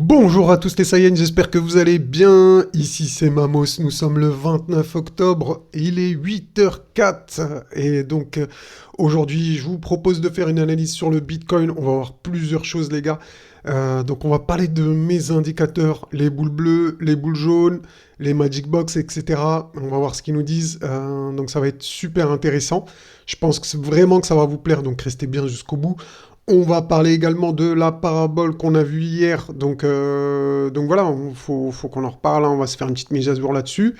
Bonjour à tous les Saiyans, j'espère que vous allez bien. Ici c'est Mamos, nous sommes le 29 octobre, il est 8h04. Et donc aujourd'hui je vous propose de faire une analyse sur le Bitcoin. On va voir plusieurs choses les gars. Donc on va parler de mes indicateurs, les boules bleues, les boules jaunes, les Magic Box, etc. On va voir ce qu'ils nous disent. Donc ça va être super intéressant. Je pense que c'est vraiment que ça va vous plaire, donc restez bien jusqu'au bout. On va parler également de la parabole qu'on a vue hier. Donc voilà, faut qu'on en reparle, hein. On va se faire une petite mise à jour là-dessus.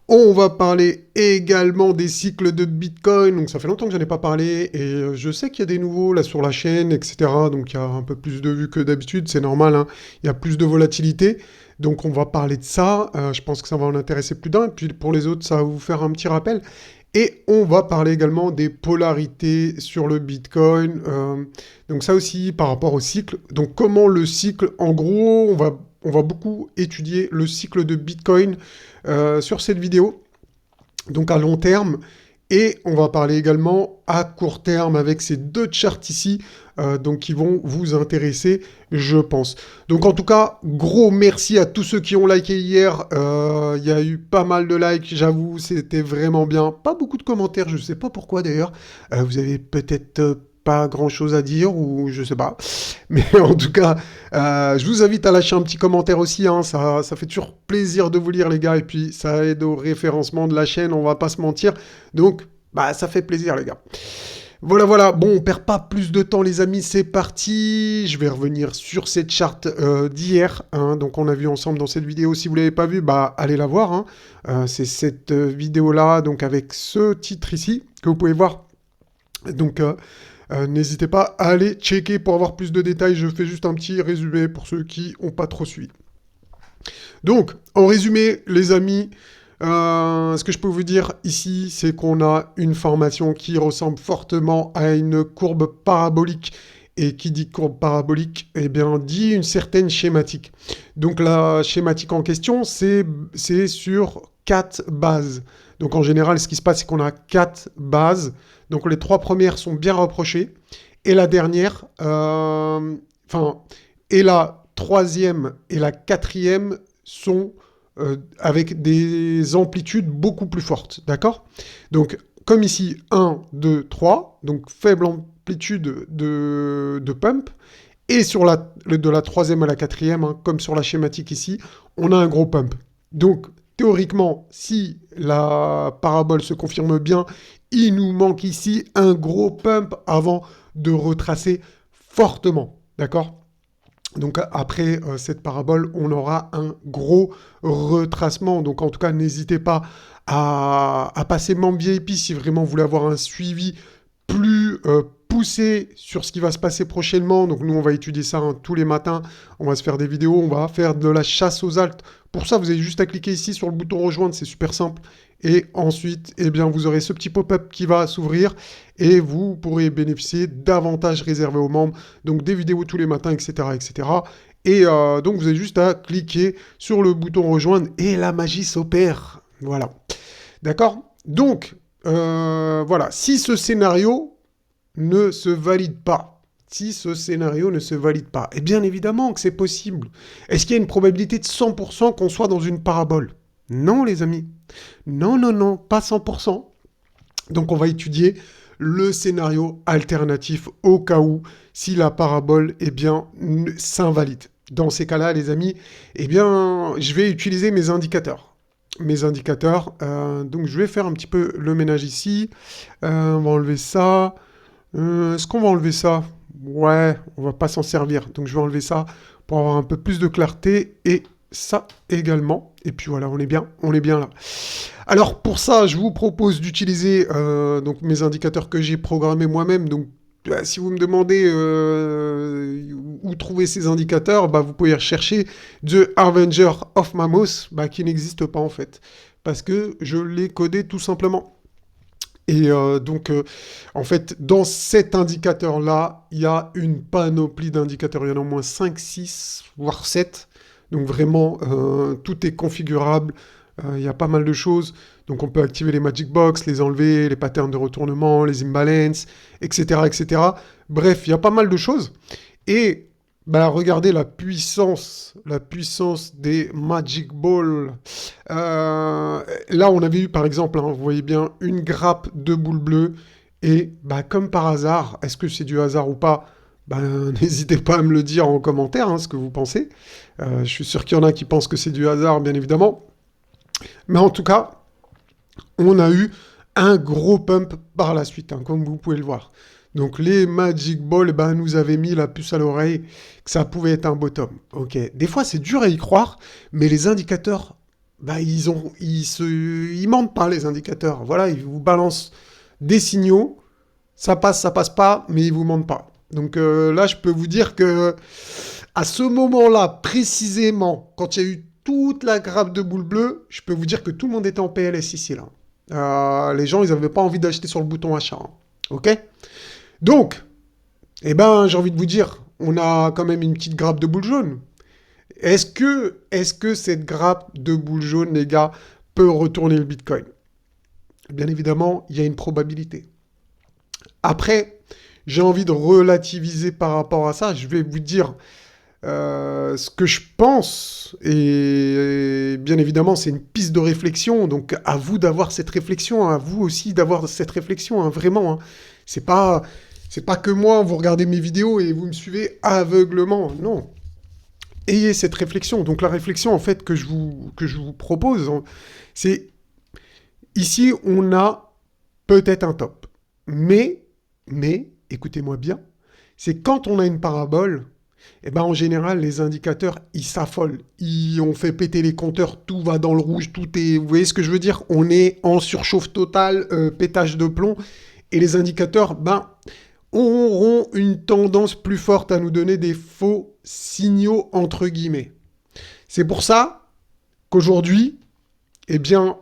On va parler également des cycles de Bitcoin. Donc ça fait longtemps que j'en ai pas parlé. Et je sais qu'il y a des nouveaux là sur la chaîne, etc. Donc il y a un peu plus de vues que d'habitude, c'est normal, hein. Il y a plus de volatilité. Donc on va parler de ça. Je pense que ça va en intéresser plus d'un. Et puis pour les autres, ça va vous faire un petit rappel. Et on va parler également des polarités sur le Bitcoin. Donc ça aussi par rapport au cycle. Donc comment le cycle, en gros, on va beaucoup étudier le cycle de Bitcoin sur cette vidéo. Donc à long terme. Et on va parler également à court terme avec ces deux charts ici, donc qui vont vous intéresser, je pense. Donc en tout cas, gros merci à tous ceux qui ont liké hier. Il y a eu pas mal de likes, j'avoue, c'était vraiment bien. Pas beaucoup de commentaires, je ne sais pas pourquoi d'ailleurs. Vous avez peut-être pas grand-chose à dire ou je sais pas. Mais en tout cas, je vous invite à lâcher un petit commentaire aussi, hein. Ça fait toujours plaisir de vous lire les gars et puis ça aide au référencement de la chaîne, on va pas se mentir. Donc, bah ça fait plaisir les gars. Voilà, bon, on perd pas plus de temps les amis, c'est parti. Je vais revenir sur cette charte d'hier, hein. Donc on a vu ensemble dans cette vidéo, si vous l'avez pas vue, bah allez la voir, hein. C'est cette vidéo-là, donc avec ce titre ici, que vous pouvez voir. Donc n'hésitez pas à aller checker pour avoir plus de détails, je fais juste un petit résumé pour ceux qui n'ont pas trop suivi. Donc, en résumé, les amis, ce que je peux vous dire ici, c'est qu'on a une formation qui ressemble fortement à une courbe parabolique. Et qui dit courbe parabolique, eh bien, dit une certaine schématique. Donc, la schématique en question, c'est sur 4 bases. Donc, en général, ce qui se passe, c'est qu'on a 4 bases. Donc, les 3 premières sont bien rapprochées. Et la dernière, et la troisième et la quatrième sont avec des amplitudes beaucoup plus fortes, d'accord? Donc, comme ici, 1, 2, 3, donc faible amplitude de pump, et sur de la troisième à la quatrième, hein, comme sur la schématique ici, on a un gros pump. Donc, théoriquement, si la parabole se confirme bien, il nous manque ici un gros pump avant de retracer fortement, d'accord? Donc après cette parabole, on aura un gros retracement. Donc en tout cas, n'hésitez pas à passer membre VIP si vraiment vous voulez avoir un suivi plus poussé sur ce qui va se passer prochainement. Donc nous, on va étudier ça, hein, tous les matins. On va se faire des vidéos, on va faire de la chasse aux altes. Pour ça, vous avez juste à cliquer ici sur le bouton rejoindre, c'est super simple. Et ensuite, eh bien, vous aurez ce petit pop-up qui va s'ouvrir et vous pourrez bénéficier d'avantages réservés aux membres, donc des vidéos tous les matins, etc. etc. Et donc, vous avez juste à cliquer sur le bouton rejoindre et la magie s'opère. Voilà. D'accord? Donc, voilà. Si ce scénario ne se valide pas, et bien évidemment que c'est possible. Est-ce qu'il y a une probabilité de 100% qu'on soit dans une parabole? Non, les amis. Non, pas 100%. Donc on va étudier le scénario alternatif au cas où, si la parabole, eh bien, s'invalide. Dans ces cas-là, les amis, eh bien, je vais utiliser mes indicateurs. Donc je vais faire un petit peu le ménage ici. On va enlever ça. Est-ce qu'on va enlever ça? Ouais, on va pas s'en servir. Donc je vais enlever ça pour avoir un peu plus de clarté et ça également. Et puis voilà, on est bien là. Alors pour ça, je vous propose d'utiliser donc mes indicateurs que j'ai programmés moi-même. Donc si vous me demandez où trouver ces indicateurs, bah, vous pouvez rechercher The Avenger of Mamos, bah, qui n'existe pas en fait, parce que je l'ai codé tout simplement. Et en fait, dans cet indicateur-là, il y a une panoplie d'indicateurs. Il y en a au moins 5, 6, voire 7. Donc vraiment, tout est configurable. Il y a pas mal de choses. Donc on peut activer les Magic Box, les enlever, les patterns de retournement, les imbalances, etc., etc. Bref, il y a pas mal de choses. Et Bah, regardez la puissance des Magic Balls. Là, on avait eu par exemple, hein, vous voyez bien, une grappe de boules bleues. Et bah, comme par hasard, est-ce que c'est du hasard ou pas? Ben, n'hésitez pas à me le dire en commentaire, hein, ce que vous pensez. Je suis sûr qu'il y en a qui pensent que c'est du hasard, bien évidemment. Mais en tout cas, on a eu un gros pump par la suite, hein, comme vous pouvez le voir. Donc les Magic Balls nous avaient mis la puce à l'oreille que ça pouvait être un bottom. Ok. Des fois c'est dur à y croire, mais les indicateurs, ils mentent pas les indicateurs. Voilà, ils vous balancent des signaux, ça passe pas, mais ils vous mentent pas. Donc là, je peux vous dire que à ce moment-là, précisément, quand il y a eu toute la grappe de boules bleues, je peux vous dire que tout le monde était en PLS ici là. Les gens, ils n'avaient pas envie d'acheter sur le bouton achat. Hein. Ok. Donc, j'ai envie de vous dire, on a quand même une petite grappe de boules jaunes. Est-ce que cette grappe de boules jaunes, les gars, peut retourner le Bitcoin? Bien évidemment, il y a une probabilité. Après, j'ai envie de relativiser par rapport à ça. Je vais vous dire ce que je pense. Et bien évidemment, c'est une piste de réflexion. Donc, à vous d'avoir cette réflexion. À vous aussi d'avoir cette réflexion. Hein, vraiment. Hein. C'est pas, c'est pas que moi, vous regardez mes vidéos et vous me suivez aveuglement. Non. Ayez cette réflexion. Donc, la réflexion, en fait, que je vous propose, hein, c'est ici, on a peut-être un top. Mais, écoutez-moi bien, c'est quand on a une parabole, en général, les indicateurs, ils s'affolent. On fait péter les compteurs, tout va dans le rouge, tout est... Vous voyez ce que je veux dire? On est en surchauffe totale, pétage de plomb, et les indicateurs, auront une tendance plus forte à nous donner des faux signaux, entre guillemets. C'est pour ça qu'aujourd'hui,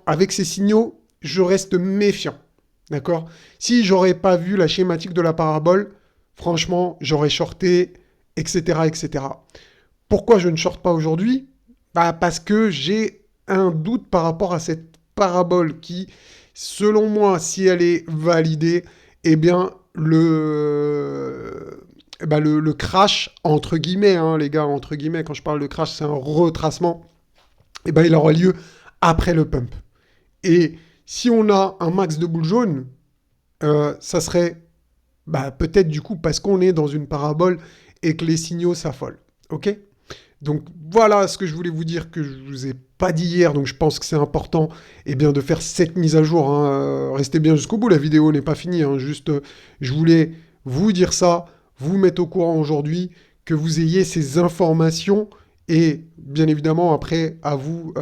avec ces signaux, je reste méfiant. D'accord? Si j'aurais pas vu la schématique de la parabole, franchement, j'aurais shorté, etc., etc. Pourquoi je ne shorte pas aujourd'hui? Parce que j'ai un doute par rapport à cette parabole qui, selon moi, si elle est validée, eh bien, le crash, entre guillemets, hein, les gars, entre guillemets, quand je parle de crash, c'est un retracement, il aura lieu après le pump. Et si on a un max de boules jaunes, ça serait peut-être du coup parce qu'on est dans une parabole et que les signaux s'affolent. Ok? Donc voilà ce que je voulais vous dire que je vous ai pas dit hier, donc je pense que c'est important de faire cette mise à jour. Hein. Restez bien jusqu'au bout, la vidéo n'est pas finie. Hein. Juste, je voulais vous dire ça, vous mettre au courant aujourd'hui, que vous ayez ces informations et bien évidemment après à vous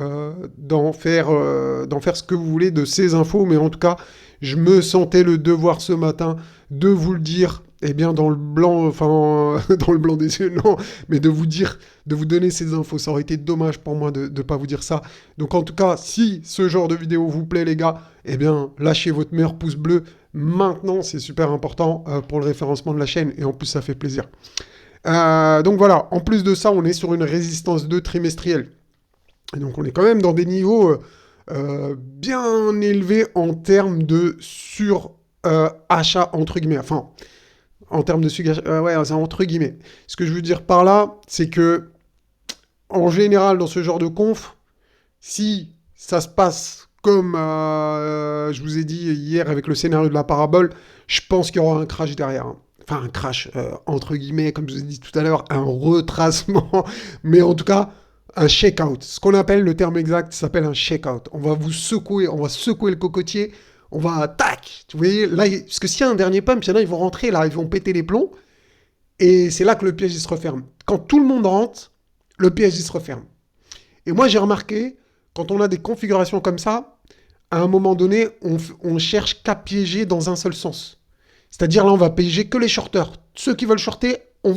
d'en faire ce que vous voulez de ces infos. Mais en tout cas, je me sentais le devoir ce matin de vous le dire. Dans le blanc, enfin, dans le blanc des yeux, non, mais de vous dire, de vous donner ces infos. Ça aurait été dommage pour moi de ne pas vous dire ça. Donc, en tout cas, si ce genre de vidéo vous plaît, les gars, lâchez votre meilleur pouce bleu. Maintenant, c'est super important pour le référencement de la chaîne. Et en plus, ça fait plaisir. Donc, voilà. En plus de ça, on est sur une résistance 2 trimestrielle. Et donc, on est quand même dans des niveaux bien élevés en termes de sur-achat, entre guillemets. Enfin... En termes de sugage, ouais, c'est entre guillemets. Ce que je veux dire par là, c'est que, en général, dans ce genre de conf, si ça se passe comme je vous ai dit hier avec le scénario de la parabole, je pense qu'il y aura un crash derrière. Hein. Enfin, un crash, entre guillemets, comme je vous ai dit tout à l'heure, un retracement, mais en tout cas, un shake-out. Ce qu'on appelle, le terme exact, ça s'appelle un shake-out. On va vous secouer, on va secouer le cocotier, on va, tac, vous voyez, là, parce que s'il y a un dernier pump, il y en a, ils vont rentrer, là, ils vont péter les plombs, et c'est là que le piège, il se referme. Quand tout le monde rentre, le piège, il se referme. Et moi, j'ai remarqué, quand on a des configurations comme ça, à un moment donné, on cherche qu'à piéger dans un seul sens. C'est-à-dire, là, on va piéger que les shorters. Ceux qui veulent shorter, on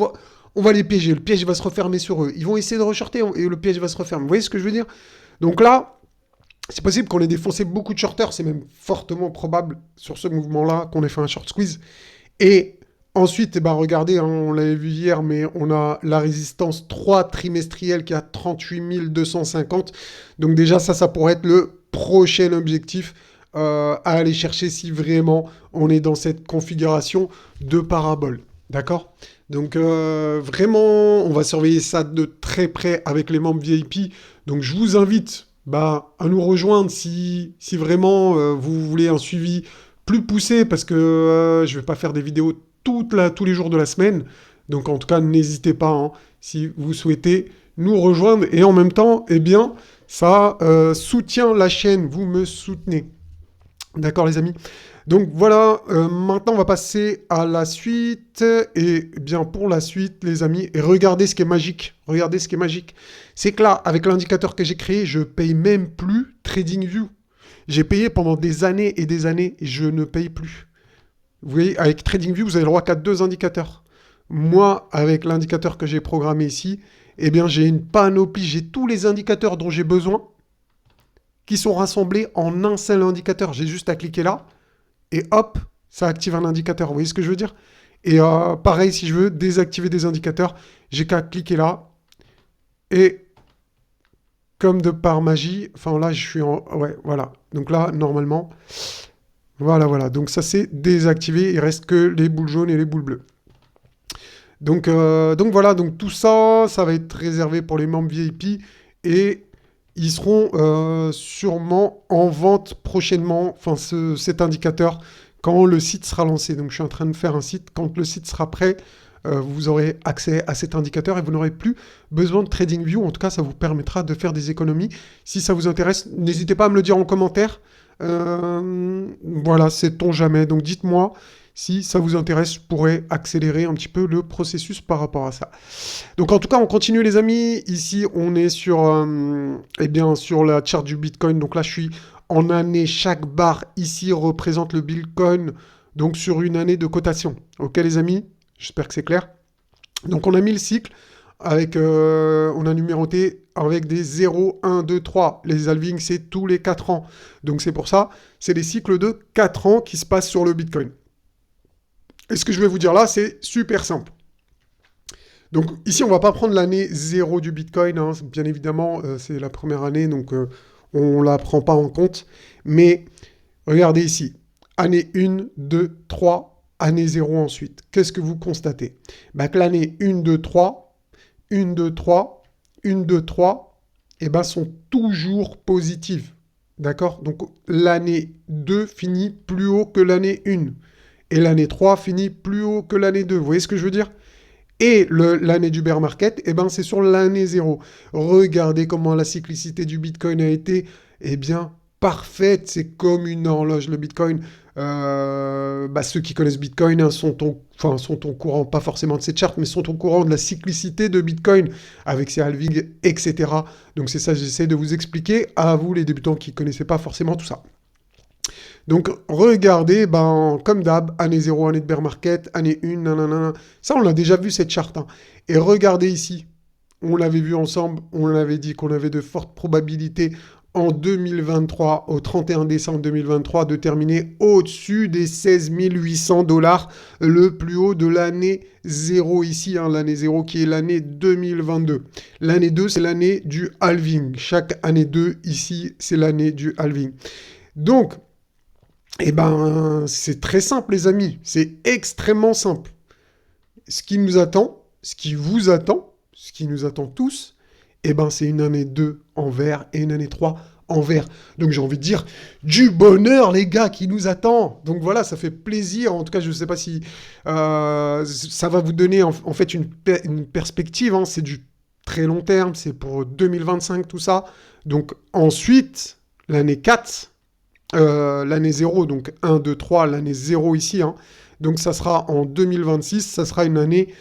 va les piéger. Le piège va se refermer sur eux. Ils vont essayer de reshorter et le piège va se refermer. Vous voyez ce que je veux dire? Donc là, c'est possible qu'on ait défoncé beaucoup de shorters, c'est même fortement probable sur ce mouvement-là qu'on ait fait un short squeeze. Et ensuite, regardez, hein, on l'avait vu hier, mais on a la résistance 3 trimestrielle qui est à 38 250. Donc déjà, ça pourrait être le prochain objectif à aller chercher si vraiment on est dans cette configuration de parabole. D'accord? Donc vraiment, on va surveiller ça de très près avec les membres VIP. Donc je vous invite bah, à nous rejoindre si vraiment vous voulez un suivi plus poussé parce que je vais pas faire des vidéos tous les jours de la semaine. Donc en tout cas, n'hésitez pas hein, si vous souhaitez nous rejoindre. Et en même temps, eh bien, ça soutient la chaîne. Vous me soutenez. D'accord les amis? Donc voilà, maintenant on va passer à la suite. Et bien pour la suite, les amis, et regardez ce qui est magique. Regardez ce qui est magique. C'est que là, avec l'indicateur que j'ai créé, je paye même plus TradingView. J'ai payé pendant des années et je ne paye plus. Vous voyez, avec TradingView, vous avez le droit qu'à 2 indicateurs. Moi, avec l'indicateur que j'ai programmé ici, eh bien j'ai une panoplie, j'ai tous les indicateurs dont j'ai besoin qui sont rassemblés en un seul indicateur. J'ai juste à cliquer là et hop, ça active un indicateur. Vous voyez ce que je veux dire? Et pareil, si je veux désactiver des indicateurs, j'ai qu'à cliquer là. Et comme de par magie, enfin là, je suis en... Ouais, voilà. Donc là, normalement, voilà. Donc ça, c'est désactivé. Il reste que les boules jaunes et les boules bleues. Donc voilà, donc tout ça, ça va être réservé pour les membres VIP. Et ils seront sûrement en vente prochainement, enfin cet indicateur, quand le site sera lancé. Donc je suis en train de faire un site. Quand le site sera prêt, vous aurez accès à cet indicateur et vous n'aurez plus besoin de TradingView. En tout cas, ça vous permettra de faire des économies. Si ça vous intéresse, n'hésitez pas à me le dire en commentaire. Voilà, sait-on jamais. Donc dites-moi si ça vous intéresse, je pourrais accélérer un petit peu le processus par rapport à ça. Donc en tout cas, on continue les amis. Ici, on est sur, eh bien, sur la charte du Bitcoin. Donc là, je suis en année. Chaque barre ici représente le Bitcoin. Donc sur une année de cotation. Ok les amis? J'espère que c'est clair. Donc on a mis le cycle. Avec, on a numéroté avec des 0, 1, 2, 3. Les halvings, c'est tous les 4 ans. Donc c'est pour ça, c'est des cycles de 4 ans qui se passent sur le Bitcoin. Et ce que je vais vous dire là, c'est super simple. Donc ici, on ne va pas prendre l'année 0 du Bitcoin, hein. Bien évidemment, c'est la première année, donc on ne la prend pas en compte. Mais regardez ici, année 1, 2, 3, année 0 ensuite. Qu'est-ce que vous constatez? Bah, que l'année 1, 2, 3, 1, 2, 3, 1, 2, 3, eh ben, sont toujours positives. D'accord? Donc l'année 2 finit plus haut que l'année 1. Et l'année 3 finit plus haut que l'année 2. Vous voyez ce que je veux dire? Et l'année du bear market, eh ben, c'est sur l'année 0. Regardez comment la cyclicité du Bitcoin a été, eh bien, parfaite. C'est comme une horloge, le Bitcoin. Ceux qui connaissent Bitcoin hein, sont au courant, pas forcément de cette charte, mais sont au courant de la cyclicité de Bitcoin avec ses halvings, etc. Donc c'est ça que j'essaie de vous expliquer à vous, les débutants qui ne connaissaient pas forcément tout ça. Donc, regardez, comme d'hab, année 0, année de bear market, année 1, nanana. Ça, on l'a déjà vu, cette charte. Hein. Et regardez ici. On l'avait vu ensemble. On avait dit qu'on avait de fortes probabilités en 2023, au 31 décembre 2023, de terminer au-dessus des 16 800 $, le plus haut de l'année 0 ici, hein, l'année 0 qui est l'année 2022. L'année 2, c'est l'année du halving. Chaque année 2, ici, c'est l'année du halving. Donc, eh ben, c'est très simple, les amis. C'est extrêmement simple. Ce qui nous attend, ce qui vous attend, ce qui nous attend tous, eh ben, c'est une année 2 en vert et une année 3 en vert. Donc, j'ai envie de dire du bonheur, les gars, qui nous attend. Donc, voilà, ça fait plaisir. En tout cas, je ne sais pas si ça va vous donner en fait une perspective. Hein. C'est du très long terme. C'est pour 2025, tout ça. Donc, ensuite, l'année 4... l'année 0, donc 1, 2, 3, l'année 0 ici. Hein. Donc ça sera en 2026, ça sera une année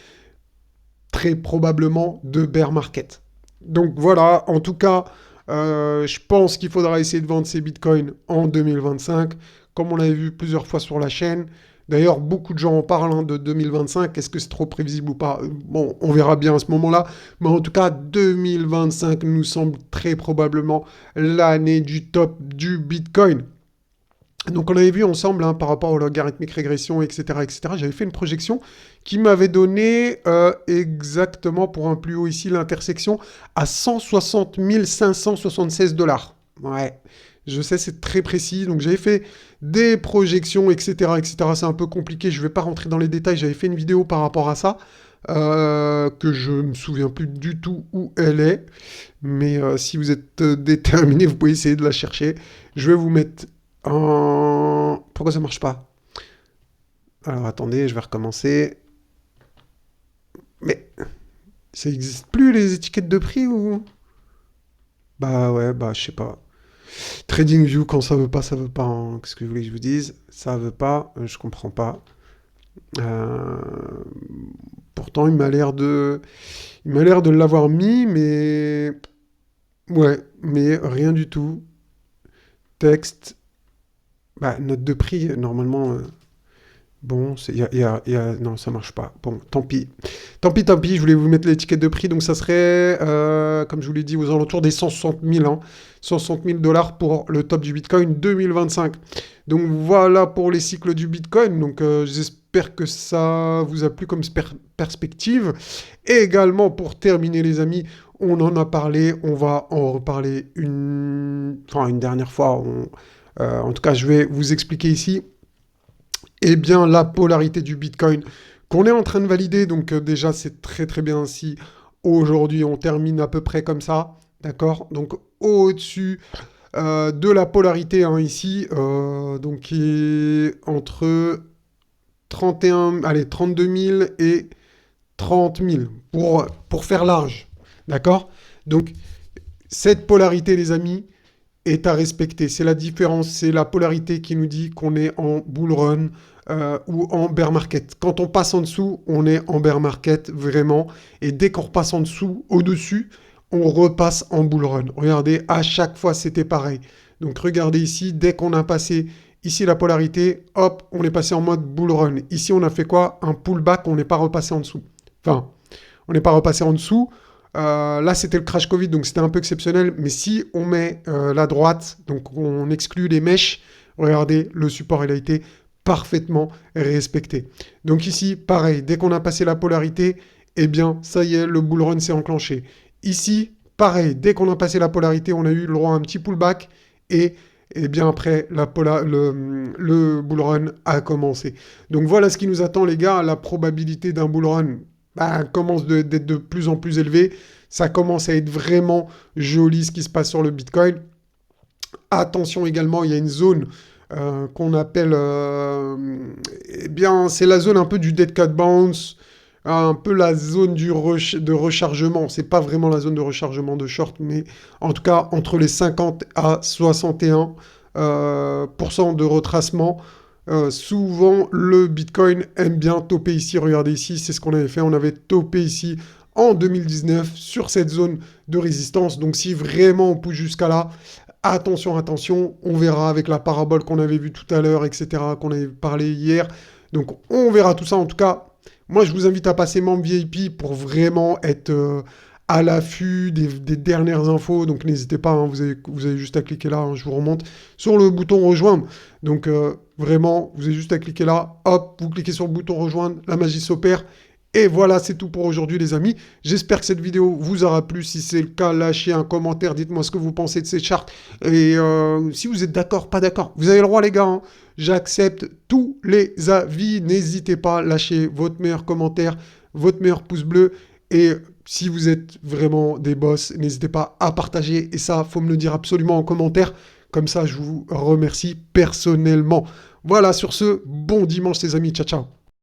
très probablement de bear market. Donc voilà, en tout cas, je pense qu'il faudra essayer de vendre ces bitcoins en 2025, comme on l'avait vu plusieurs fois sur la chaîne. D'ailleurs, beaucoup de gens en parlent hein, de 2025. Est-ce que c'est trop prévisible ou pas? Bon, on verra bien à ce moment-là. Mais en tout cas, 2025 nous semble très probablement l'année du top du Bitcoin. Donc on avait vu ensemble hein, par rapport au logarithmique régression, etc. J'avais fait une projection qui m'avait donné exactement pour un plus haut ici l'intersection à 160 576 $. Ouais. Je sais, c'est très précis. Donc j'avais fait des projections, etc., etc. C'est un peu compliqué. Je ne vais pas rentrer dans les détails. J'avais fait une vidéo par rapport à ça, que je me souviens plus du tout où elle est. Mais si vous êtes déterminé, vous pouvez essayer de la chercher. Je vais vous mettre en... Pourquoi ça marche pas? Alors attendez, je vais recommencer. Mais ça n'existe plus les étiquettes de prix ou... Bah ouais, bah je sais pas. TradingView, quand ça veut pas, ça veut pas, hein. Qu'est-ce que vous voulez que je vous dise? Ça veut pas, je comprends pas. Euh, Pourtant, il m'a l'air de l'avoir mis, mais ouais, mais rien du tout. Texte, bah note de prix, normalement. Bon, non, ça marche pas. Bon, tant pis. Tant pis, je voulais vous mettre l'étiquette de prix, donc ça serait, comme je vous l'ai dit, aux alentours des 160 000, hein. 160 000 dollars pour le top du Bitcoin 2025. Donc voilà pour les cycles du Bitcoin. Donc j'espère que ça vous a plu comme perspective. Et également, pour terminer, les amis, on en a parlé, on va en reparler une dernière fois. En tout cas, je vais vous expliquer ici eh bien, la polarité du Bitcoin qu'on est en train de valider. Donc déjà, c'est très très bien si aujourd'hui on termine à peu près comme ça. D'accord. Donc au-dessus de la polarité, hein, ici, donc qui est entre 31, allez, 32 000 et 30 000 pour faire large. D'accord. Donc cette polarité, les amis, est à respecter. C'est la différence, c'est la polarité qui nous dit qu'on est en bull run ou en bear market. Quand on passe en dessous, on est en bear market vraiment. Et dès qu'on repasse en dessous, au-dessus, on repasse en bull run. Regardez, à chaque fois, c'était pareil. Donc regardez ici, dès qu'on a passé ici la polarité, hop, on est passé en mode bull run. Ici, on a fait quoi? Un pullback, on n'est pas repassé en dessous. Enfin, on n'est pas repassé en dessous. Là, c'était le crash Covid, donc c'était un peu exceptionnel. Mais si on met la droite, donc on exclut les mèches, regardez, le support, il a été parfaitement respecté. Donc ici, pareil, dès qu'on a passé la polarité, eh bien, ça y est, le bull run s'est enclenché. Ici, pareil, dès qu'on a passé la polarité, on a eu le droit à un petit pullback et bien après, le bull run a commencé. Donc voilà ce qui nous attend, les gars. La probabilité d'un bull run commence d'être de plus en plus élevée. Ça commence à être vraiment joli ce qui se passe sur le Bitcoin. Attention également, il y a une zone qu'on appelle, eh bien, c'est la zone un peu du dead cat bounce, un peu la zone de rechargement. C'est pas vraiment la zone de rechargement de short, mais en tout cas entre les 50 à 61 % de retracement. Souvent, le Bitcoin aime bien topper ici. Regardez ici, c'est ce qu'on avait fait. On avait topé ici en 2019 sur cette zone de résistance. Donc, si vraiment on pousse jusqu'à là, attention, attention. On verra avec la parabole qu'on avait vue tout à l'heure, etc., qu'on avait parlé hier. Donc, on verra tout ça. En tout cas, moi, je vous invite à passer membre VIP pour vraiment être à l'affût des dernières infos. Donc, n'hésitez pas, hein, vous avez juste à cliquer là. Hein, je vous remonte sur le bouton rejoindre. Donc, vraiment, vous avez juste à cliquer là. Hop, vous cliquez sur le bouton rejoindre. La magie s'opère. Et voilà, c'est tout pour aujourd'hui, les amis. J'espère que cette vidéo vous aura plu. Si c'est le cas, lâchez un commentaire. Dites-moi ce que vous pensez de ces charts. Et si vous êtes d'accord, pas d'accord, vous avez le droit, les gars. Hein. J'accepte tous les avis. N'hésitez pas, lâchez votre meilleur commentaire, votre meilleur pouce bleu. Et si vous êtes vraiment des boss, n'hésitez pas à partager. Et ça, faut me le dire absolument en commentaire. Comme ça, je vous remercie personnellement. Voilà, sur ce, bon dimanche, les amis. Ciao, ciao.